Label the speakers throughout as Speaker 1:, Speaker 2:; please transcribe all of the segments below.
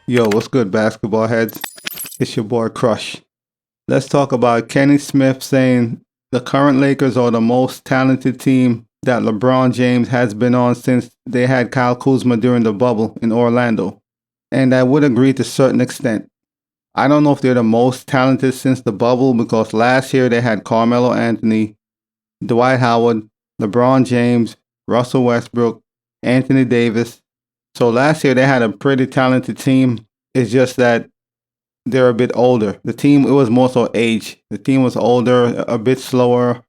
Speaker 1: Yo, what's good, basketball heads? It's your boy Crush. Let's talk about Kenny Smith saying the current Lakers are the most talented team that LeBron James has been on since they had Kyle Kuzma during the bubble in Orlando. And I would agree to a certain extent. I don't know if they're the most talented since the bubble because last year they had Carmelo Anthony, Dwight Howard, LeBron James, Russell Westbrook, Anthony Davis. So last year they had a pretty talented team. It's just that they're a bit older. The team, it was more so age. The team was older, a bit slower.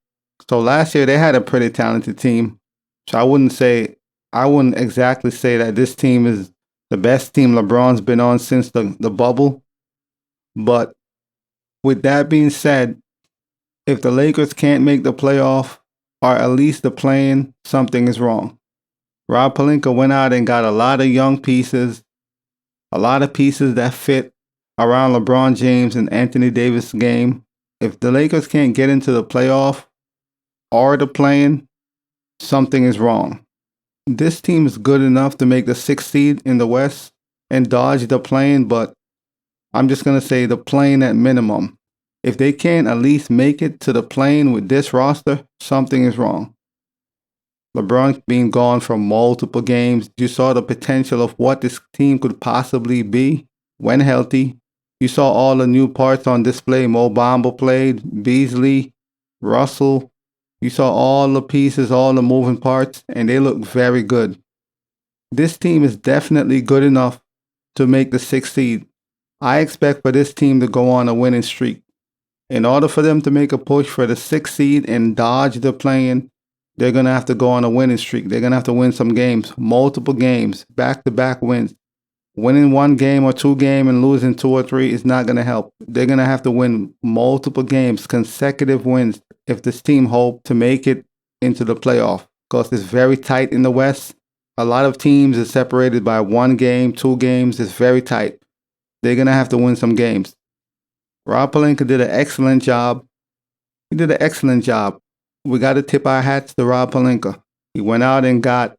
Speaker 1: So last year they had a pretty talented team. So I wouldn't exactly say that this team is the best team LeBron's been on since the bubble. But with that being said, if the Lakers can't make the playoff or at least the play-in, something is wrong. Rob Pelinka went out and got a lot of young pieces, a lot of pieces that fit around LeBron James and Anthony Davis' game. If the Lakers can't get into the playoff or the play-in, something is wrong. This team is good enough to make the 6th seed in the West and dodge the play-in, but I'm just going to say the play-in at minimum. If they can't at least make it to the play-in with this roster, something is wrong. LeBron being gone for multiple games, you saw the potential of what this team could possibly be when healthy. You saw all the new parts on display. Mo Bamba played, Beasley, Russell. You saw all the pieces, all the moving parts, and they look very good. This team is definitely good enough to make the 6th seed. I expect for this team to go on a winning streak. In order for them to make a push for the 6th seed and dodge the play-in, they're going to have to go on a winning streak. They're going to have to win some games, multiple games, back-to-back wins. Winning one game or two games and losing two or three is not going to help. They're going to have to win multiple games, consecutive wins, if this team hope to make it into the playoff. Because it's very tight in the West. A lot of teams are separated by one game, two games. It's very tight. They're going to have to win some games. Rob Pelinka did an excellent job. He did an excellent job. We got to tip our hats to Rob Pelinka. He went out and got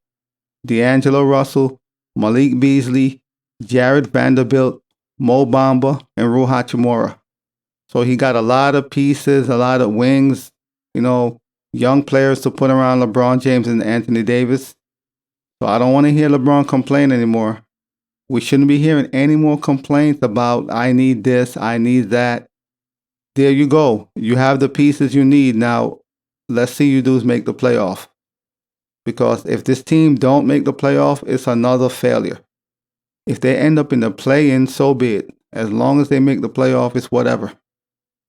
Speaker 1: D'Angelo Russell, Malik Beasley, Jared Vanderbilt, Mo Bamba, and Rui Hachimura. So he got a lot of pieces, a lot of wings, young players to put around LeBron James and Anthony Davis. So I don't want to hear LeBron complain anymore. We shouldn't be hearing any more complaints about, I need this, I need that. There you go. You have the pieces you need. Now, let's see you dudes make the playoff. Because if this team don't make the playoff, it's another failure. If they end up in the play-in, so be it. As long as they make the playoff, it's whatever.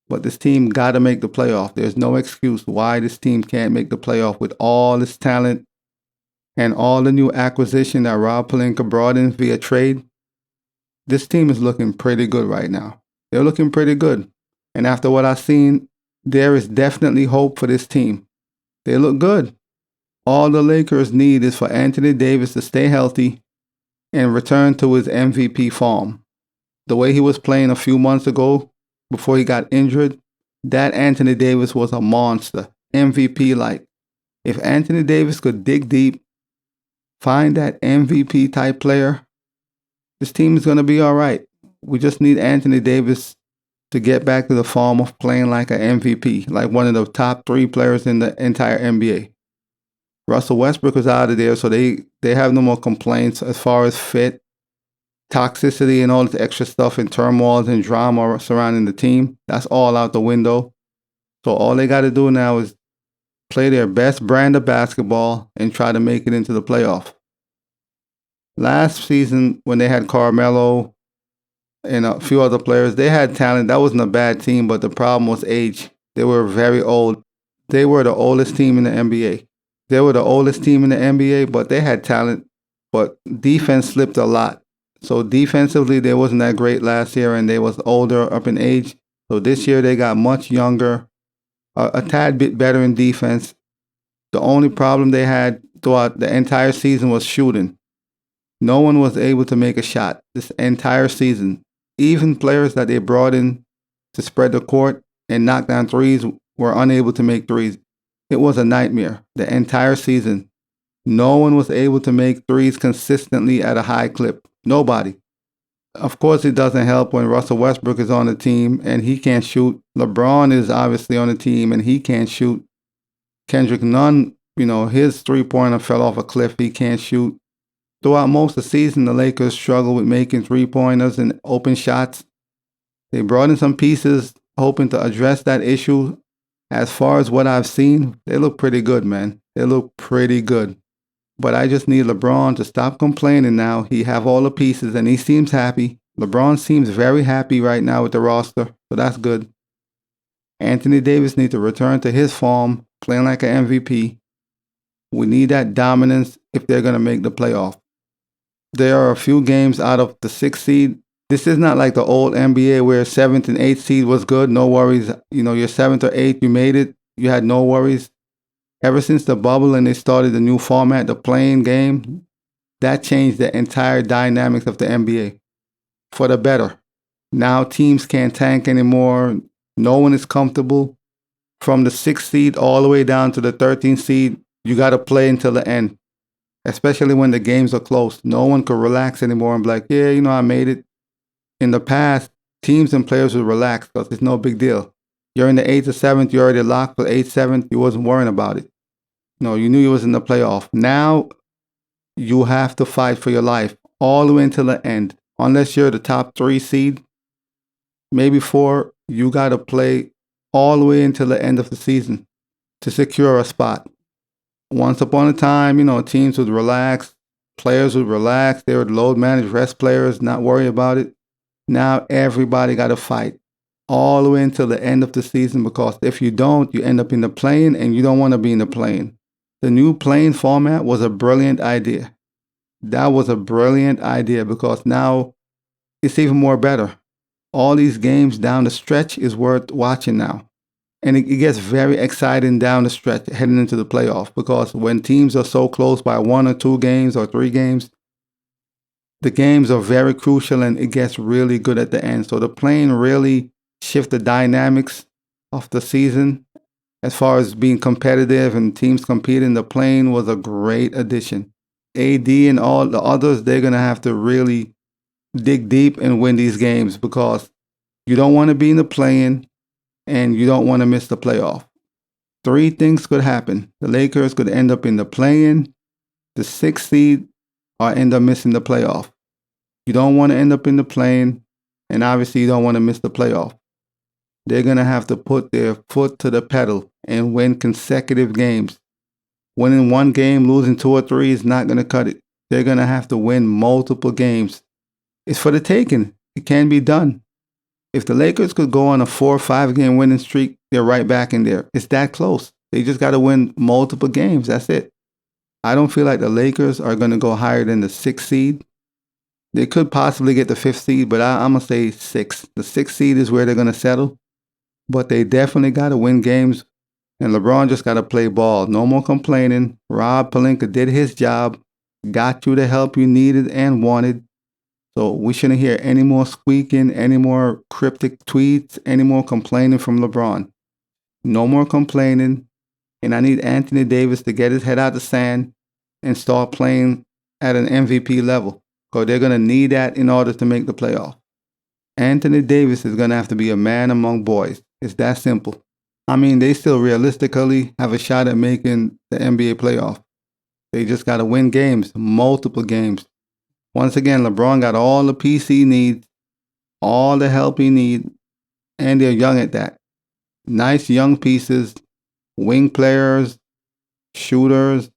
Speaker 1: But this team got to make the playoff. There's no excuse why this team can't make the playoff with all this talent and all the new acquisition that Rob Pelinka brought in via trade. This team is looking pretty good right now. They're looking pretty good. And after what I've seen, there is definitely hope for this team. They look good. All the Lakers need is for Anthony Davis to stay healthy and return to his MVP form. The way he was playing a few months ago before he got injured, that Anthony Davis was a monster, MVP-like. If Anthony Davis could dig deep, find that MVP type player, this team is going to be all right. We just need Anthony Davis to get back to the form of playing like an MVP, like one of the top 3 players in the entire NBA. Russell Westbrook is out of there, so they have no more complaints as far as fit, toxicity, and all this extra stuff and turmoil and drama surrounding the team. That's all out the window. So all they got to do now is play their best brand of basketball and try to make it into the playoff. Last season, when they had Carmelo and a few other players, they had talent. That wasn't a bad team, but the problem was age. They were very old. They were the oldest team in the NBA. They were the oldest team in the NBA, but they had talent. But defense slipped a lot. So defensively, they wasn't that great last year, and they was older up in age. So this year, they got much younger, a tad bit better in defense. The only problem they had throughout the entire season was shooting. No one was able to make a shot this entire season. Even players that they brought in to spread the court and knock down threes were unable to make threes. It was a nightmare the entire season. No one was able to make threes consistently at a high clip. Nobody. Of course, it doesn't help when Russell Westbrook is on the team and he can't shoot. LeBron is obviously on the team and he can't shoot. Kendrick Nunn, his three-pointer fell off a cliff. He can't shoot. Throughout most of the season, the Lakers struggled with making three-pointers and open shots. They brought in some pieces hoping to address that issue. As far as what I've seen, they look pretty good, man. They look pretty good. But I just need LeBron to stop complaining now. He have all the pieces and he seems happy. LeBron seems very happy right now with the roster, so that's good. Anthony Davis needs to return to his form, playing like an MVP. We need that dominance if they're going to make the playoff. There are a few games out of the 6th seed. This is not like the old NBA where 7th and 8th seed was good, no worries. You're 7th or 8th, you made it, you had no worries. Ever since the bubble and they started the new format, the playing game, that changed the entire dynamics of the NBA for the better. Now teams can't tank anymore. No one is comfortable. From the 6th seed all the way down to the 13th seed, you got to play until the end, especially when the games are close. No one could relax anymore and be like, yeah, I made it. In the past, teams and players would relax because it's no big deal. You're in the 8th or 7th, you're already locked for 8th, 7th, you wasn't worrying about it. You knew you was in the playoff. Now, you have to fight for your life all the way until the end. Unless you're the top 3 seed, maybe 4, you got to play all the way until the end of the season to secure a spot. Once upon a time, teams would relax, players would relax, they would load manage, rest players, not worry about it. Now everybody got to fight all the way until the end of the season, because if you don't, you end up in the play-in and you don't want to be in the play-in. The new play-in format was a brilliant idea. That was a brilliant idea because now it's even more better. All these games down the stretch is worth watching now. And it gets very exciting down the stretch heading into the playoff, because when teams are so close by 1 or 2 games or 3 games, the games are very crucial and it gets really good at the end. So the play-in really shift the dynamics of the season as far as being competitive and teams competing. The play-in was a great addition. AD and all the others, they're going to have to really dig deep and win these games, because you don't want to be in the play-in and you don't want to miss the playoff. 3 things could happen. The Lakers could end up in the play-in, the 6th seed, or end up missing the playoff. You don't want to end up in the play-in, and obviously you don't want to miss the playoff. They're going to have to put their foot to the pedal and win consecutive games. Winning 1 game, losing 2 or 3 is not going to cut it. They're going to have to win multiple games. It's for the taking. It can be done. If the Lakers could go on a 4 or 5 game winning streak, they're right back in there. It's that close. They just got to win multiple games. That's it. I don't feel like the Lakers are going to go higher than the 6th seed. They could possibly get the 5th seed, but I'm going to say 6th. The 6th seed is where they're going to settle. But they definitely got to win games. And LeBron just got to play ball. No more complaining. Rob Pelinka did his job. Got you the help you needed and wanted. So we shouldn't hear any more squeaking, any more cryptic tweets, any more complaining from LeBron. No more complaining. And I need Anthony Davis to get his head out the sand and start playing at an MVP level, because they're going to need that in order to make the playoff. Anthony Davis is going to have to be a man among boys. It's that simple. I mean, they still realistically have a shot at making the NBA playoff. They just got to win games, multiple games. Once again, LeBron got all the pieces he needs, all the help he needs, and they're young at that. Nice young pieces, wing players, shooters,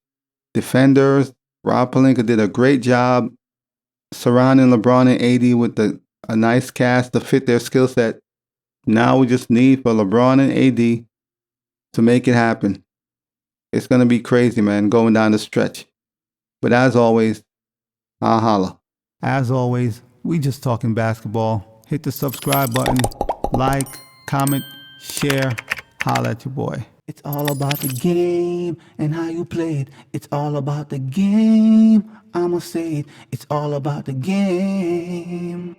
Speaker 1: defenders. Rob Pelinka did a great job surrounding LeBron and AD with a nice cast to fit their skill set. Now we just need for LeBron and AD to make it happen. It's going to be crazy, man, going down the stretch. But as always, I'll holla. As always, we just talking basketball. Hit the subscribe button, like, comment, share, holla at your boy.
Speaker 2: It's all about the game and how you play it. It's all about the game. I'ma say it. It's all about the game.